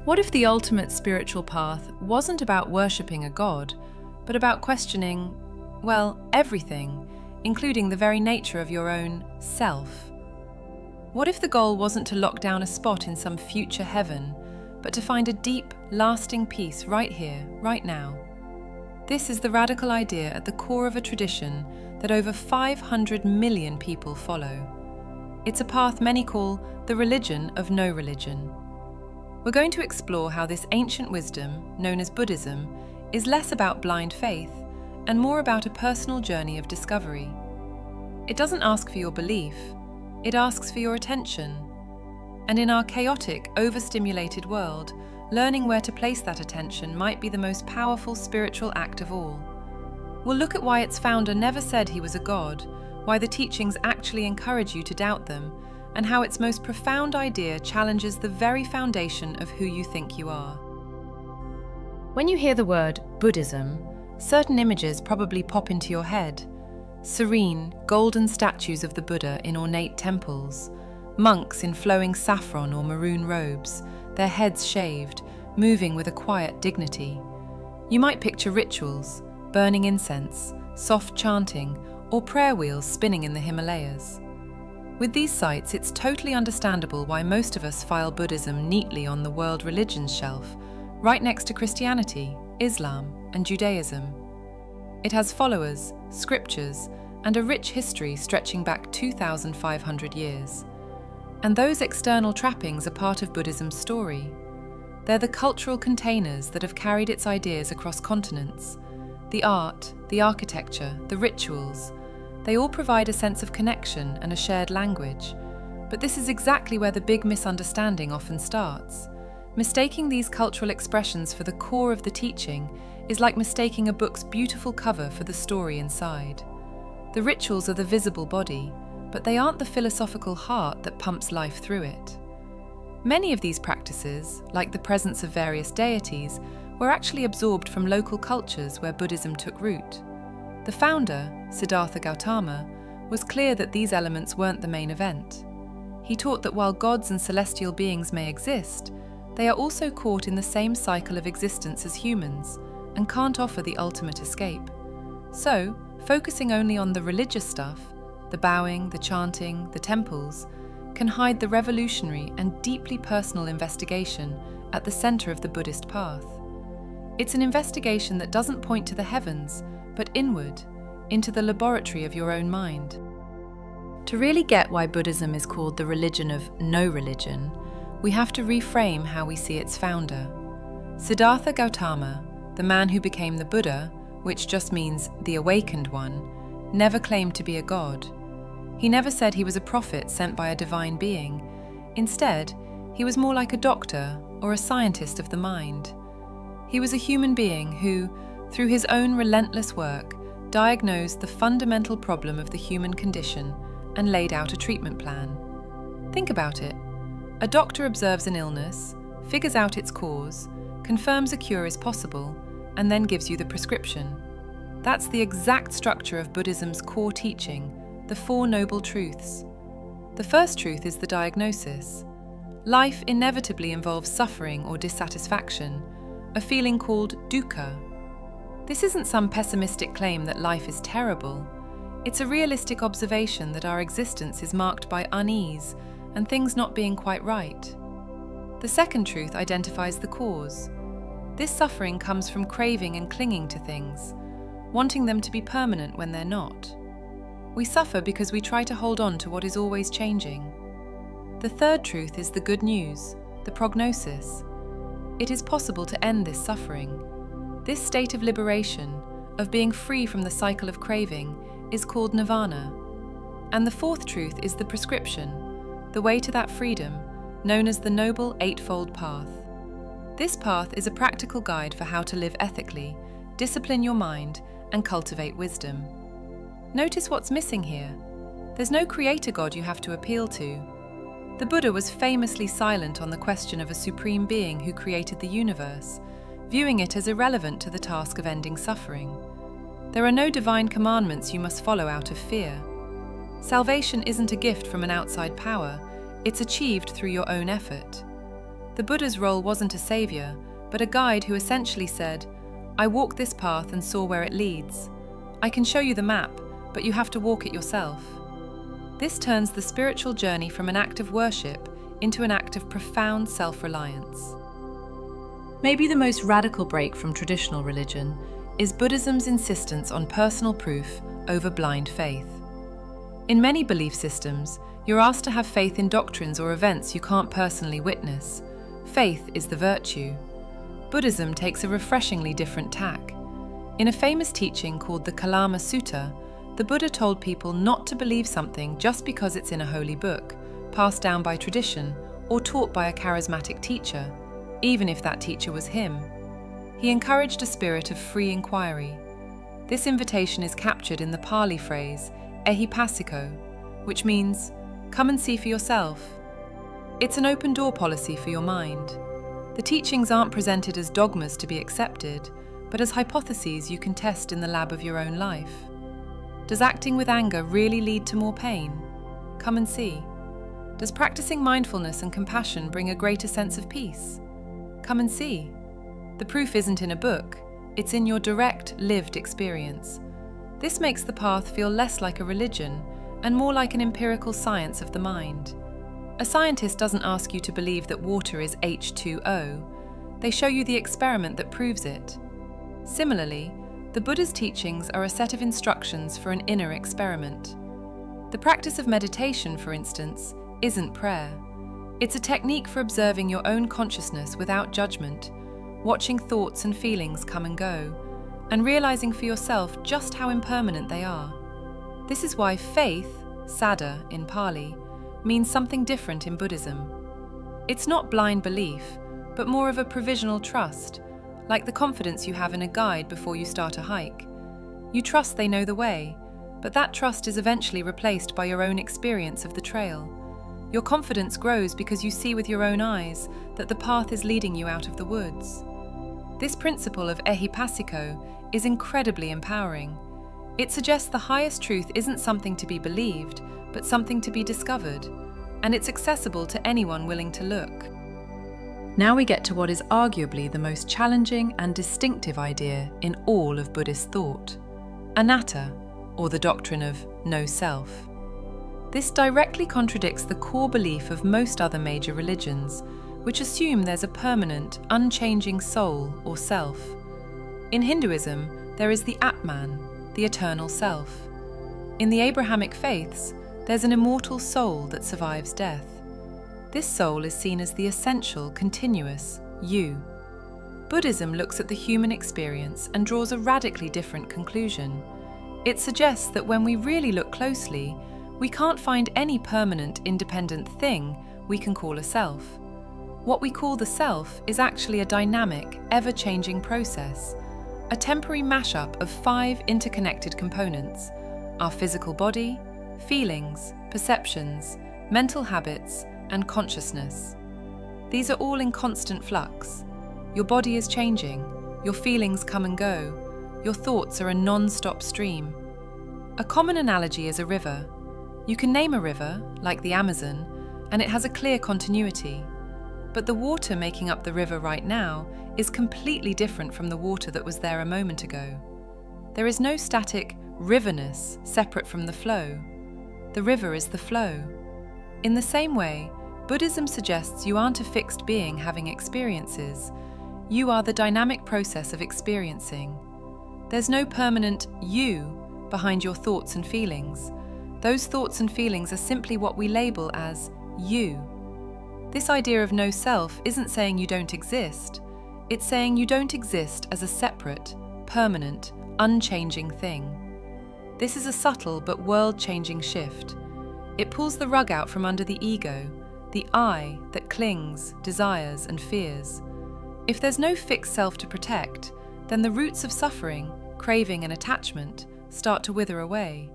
What if the ultimate spiritual path wasn't about worshipping a god, but about questioning, well, everything, including the very nature of your own self? What if the goal wasn't to lock down a spot in some future heaven, but to find a deep, lasting peace right here, right now? This is the radical idea at the core of a tradition that over 500 million people follow. It's a path many call the religion of no religion. We're going to explore how this ancient wisdom, known as Buddhism, is less about blind faith and more about a personal journey of discovery. It doesn't ask for your belief, it asks for your attention. And in our chaotic, overstimulated world, learning where to place that attention might be the most powerful spiritual act of all. We'll look at why its founder never said he was a god, why the teachings actually encourage you to doubt them, and how its most profound idea challenges the very foundation of who you think you are. When you hear the word Buddhism, certain images probably pop into your head. Serene, golden statues of the Buddha in ornate temples, monks in flowing saffron or maroon robes, their heads shaved, moving with a quiet dignity. You might picture rituals, burning incense, soft chanting, or prayer wheels spinning in the Himalayas. With these sights, it's totally understandable why most of us file Buddhism neatly on the world religions shelf, right next to Christianity, Islam, and Judaism. It has followers, scriptures, and a rich history stretching back 2,500 years. And those external trappings are part of Buddhism's story. They're the cultural containers that have carried its ideas across continents. The art, the architecture, the rituals, they all provide a sense of connection and a shared language. But this is exactly where the big misunderstanding often starts. Mistaking these cultural expressions for the core of the teaching is like mistaking a book's beautiful cover for the story inside. The rituals are the visible body, but they aren't the philosophical heart that pumps life through it. Many of these practices, like the presence of various deities, were actually absorbed from local cultures where Buddhism took root. The founder, Siddhartha Gautama, was clear that these elements weren't the main event. He taught that while gods and celestial beings may exist, they are also caught in the same cycle of existence as humans and can't offer the ultimate escape. So, focusing only on the religious stuff, the bowing, the chanting, the temples, can hide the revolutionary and deeply personal investigation at the center of the Buddhist path. It's an investigation that doesn't point to the heavens, but inward, into the laboratory of your own mind. To really get why Buddhism is called the religion of no religion, we have to reframe how we see its founder. Siddhartha Gautama, the man who became the Buddha, which just means the awakened one, never claimed to be a god. He never said he was a prophet sent by a divine being. Instead, he was more like a doctor or a scientist of the mind. He was a human being who, through his own relentless work, diagnosed the fundamental problem of the human condition and laid out a treatment plan. Think about it. A doctor observes an illness, figures out its cause, confirms a cure is possible, and then gives you the prescription. That's the exact structure of Buddhism's core teaching, the Four Noble Truths. The first truth is the diagnosis. Life inevitably involves suffering or dissatisfaction, a feeling called dukkha. This isn't some pessimistic claim that life is terrible. It's a realistic observation that our existence is marked by unease and things not being quite right. The second truth identifies the cause. This suffering comes from craving and clinging to things, wanting them to be permanent when they're not. We suffer because we try to hold on to what is always changing. The third truth is the good news, the prognosis. It is possible to end this suffering. This state of liberation, of being free from the cycle of craving, is called Nirvana. And the fourth truth is the prescription, the way to that freedom, known as the Noble Eightfold Path. This path is a practical guide for how to live ethically, discipline your mind, and cultivate wisdom. Notice what's missing here. There's no creator god you have to appeal to. The Buddha was famously silent on the question of a supreme being who created the universe, viewing it as irrelevant to the task of ending suffering. There are no divine commandments you must follow out of fear. Salvation isn't a gift from an outside power, it's achieved through your own effort. The Buddha's role wasn't a savior, but a guide who essentially said, "I walked this path and saw where it leads. I can show you the map, but you have to walk it yourself." This turns the spiritual journey from an act of worship into an act of profound self-reliance. Maybe the most radical break from traditional religion is Buddhism's insistence on personal proof over blind faith. In many belief systems, you're asked to have faith in doctrines or events you can't personally witness. Faith is the virtue. Buddhism takes a refreshingly different tack. In a famous teaching called the Kalama Sutta, the Buddha told people not to believe something just because it's in a holy book, passed down by tradition, or taught by a charismatic teacher, even if that teacher was him. He encouraged a spirit of free inquiry. This invitation is captured in the Pali phrase, ehipassiko, which means, "Come and see for yourself." It's an open-door policy for your mind. The teachings aren't presented as dogmas to be accepted, but as hypotheses you can test in the lab of your own life. Does acting with anger really lead to more pain? Come and see. Does practicing mindfulness and compassion bring a greater sense of peace? Come and see. The proof isn't in a book, it's in your direct, lived experience. This makes the path feel less like a religion and more like an empirical science of the mind. A scientist doesn't ask you to believe that water is H2O. They show you the experiment that proves it. Similarly, the Buddha's teachings are a set of instructions for an inner experiment. The practice of meditation, for instance, isn't prayer. It's a technique for observing your own consciousness without judgment, watching thoughts and feelings come and go, and realizing for yourself just how impermanent they are. This is why faith, saddha in Pali, means something different in Buddhism. It's not blind belief, but more of a provisional trust, like the confidence you have in a guide before you start a hike. You trust they know the way, but that trust is eventually replaced by your own experience of the trail. Your confidence grows because you see with your own eyes that the path is leading you out of the woods. This principle of ehipassiko is incredibly empowering. It suggests the highest truth isn't something to be believed, but something to be discovered, and it's accessible to anyone willing to look. Now we get to what is arguably the most challenging and distinctive idea in all of Buddhist thought: Anatta, or the doctrine of no self. This directly contradicts the core belief of most other major religions, which assume there's a permanent, unchanging soul or self. In Hinduism, there is the Atman, the eternal self. In the Abrahamic faiths, there's an immortal soul that survives death. This soul is seen as the essential, continuous you. Buddhism looks at the human experience and draws a radically different conclusion. It suggests that when we really look closely, we can't find any permanent, independent thing we can call a self. What we call the self is actually a dynamic, ever-changing process, a temporary mashup of 5 interconnected components: our physical body, feelings, perceptions, mental habits, and consciousness. These are all in constant flux. Your body is changing, your feelings come and go, your thoughts are a non-stop stream. A common analogy is a river. You can name a river, like the Amazon, and it has a clear continuity. But the water making up the river right now is completely different from the water that was there a moment ago. There is no static riverness separate from the flow. The river is the flow. In the same way, Buddhism suggests you aren't a fixed being having experiences. You are the dynamic process of experiencing. There's no permanent you behind your thoughts and feelings. Those thoughts and feelings are simply what we label as you. This idea of no self isn't saying you don't exist. It's saying you don't exist as a separate, permanent, unchanging thing. This is a subtle but world-changing shift. It pulls the rug out from under the ego, the I that clings, desires, and fears. If there's no fixed self to protect, then the roots of suffering, craving, and attachment start to wither away.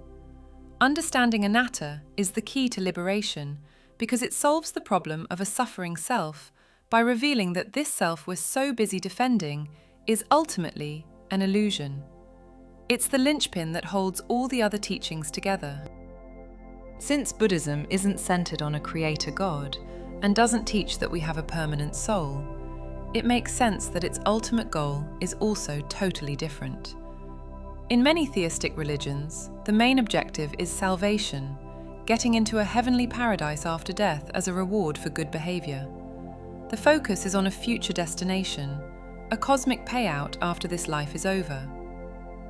Understanding Anatta is the key to liberation because it solves the problem of a suffering self by revealing that this self we're so busy defending is ultimately an illusion. It's the linchpin that holds all the other teachings together. Since Buddhism isn't centered on a creator God, and doesn't teach that we have a permanent soul, it makes sense that its ultimate goal is also totally different. In many theistic religions, the main objective is salvation, getting into a heavenly paradise after death as a reward for good behavior. The focus is on a future destination, a cosmic payout after this life is over.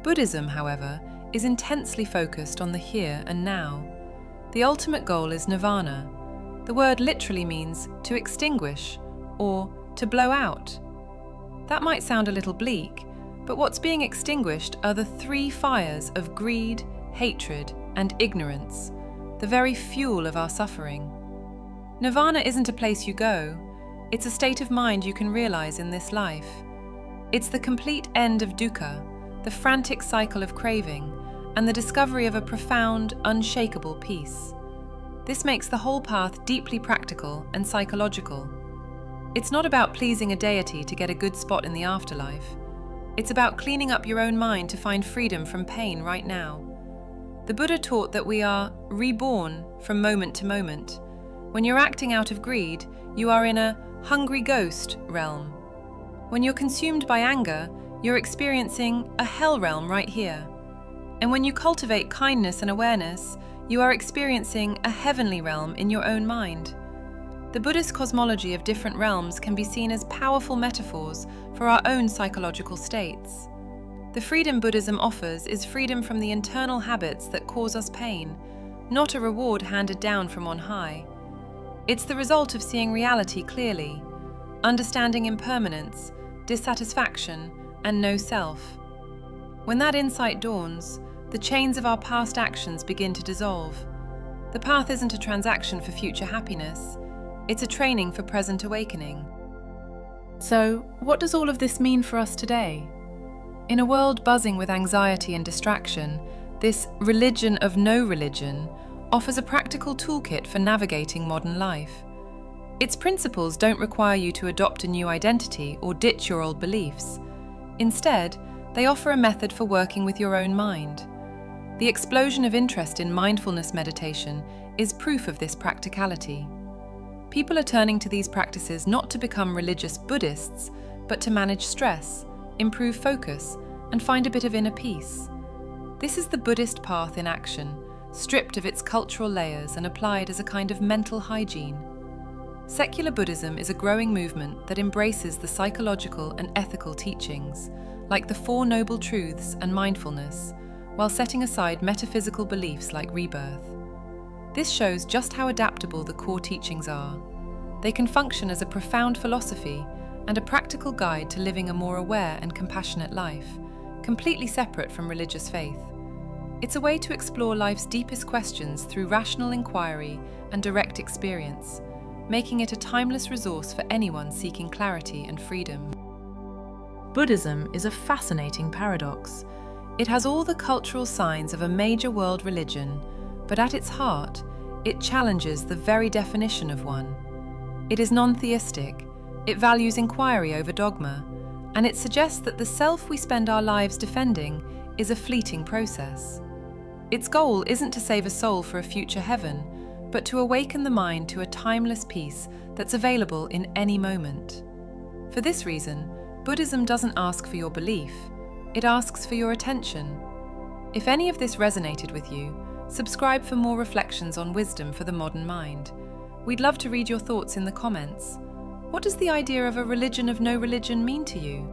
Buddhism, however, is intensely focused on the here and now. The ultimate goal is Nirvana. The word literally means to extinguish or to blow out. That might sound a little bleak, but what's being extinguished are the three fires of greed, hatred, and ignorance, the very fuel of our suffering. Nirvana isn't a place you go, it's a state of mind you can realize in this life. It's the complete end of dukkha, the frantic cycle of craving, and the discovery of a profound, unshakable peace. This makes the whole path deeply practical and psychological. It's not about pleasing a deity to get a good spot in the afterlife. It's about cleaning up your own mind to find freedom from pain right now. The Buddha taught that we are reborn from moment to moment. When you're acting out of greed, you are in a hungry ghost realm. When you're consumed by anger, you're experiencing a hell realm right here. And when you cultivate kindness and awareness, you are experiencing a heavenly realm in your own mind. The Buddhist cosmology of different realms can be seen as powerful metaphors for our own psychological states. The freedom Buddhism offers is freedom from the internal habits that cause us pain, not a reward handed down from on high. It's the result of seeing reality clearly, understanding impermanence, dissatisfaction, and no self. When that insight dawns, the chains of our past actions begin to dissolve. The path isn't a transaction for future happiness. It's a training for present awakening. So, what does all of this mean for us today? In a world buzzing with anxiety and distraction, this religion of no religion offers a practical toolkit for navigating modern life. Its principles don't require you to adopt a new identity or ditch your old beliefs. Instead, they offer a method for working with your own mind. The explosion of interest in mindfulness meditation is proof of this practicality. People are turning to these practices not to become religious Buddhists, but to manage stress, improve focus, and find a bit of inner peace. This is the Buddhist path in action, stripped of its cultural layers and applied as a kind of mental hygiene. Secular Buddhism is a growing movement that embraces the psychological and ethical teachings, like the Four Noble Truths and mindfulness, while setting aside metaphysical beliefs like rebirth. This shows just how adaptable the core teachings are. They can function as a profound philosophy and a practical guide to living a more aware and compassionate life, completely separate from religious faith. It's a way to explore life's deepest questions through rational inquiry and direct experience, making it a timeless resource for anyone seeking clarity and freedom. Buddhism is a fascinating paradox. It has all the cultural signs of a major world religion, but at its heart, it challenges the very definition of one. It is non-theistic, it values inquiry over dogma, and it suggests that the self we spend our lives defending is a fleeting process. Its goal isn't to save a soul for a future heaven, but to awaken the mind to a timeless peace that's available in any moment. For this reason, Buddhism doesn't ask for your belief, it asks for your attention. If any of this resonated with you, subscribe for more reflections on wisdom for the modern mind. We'd love to read your thoughts in the comments. What does the idea of a religion of no religion mean to you?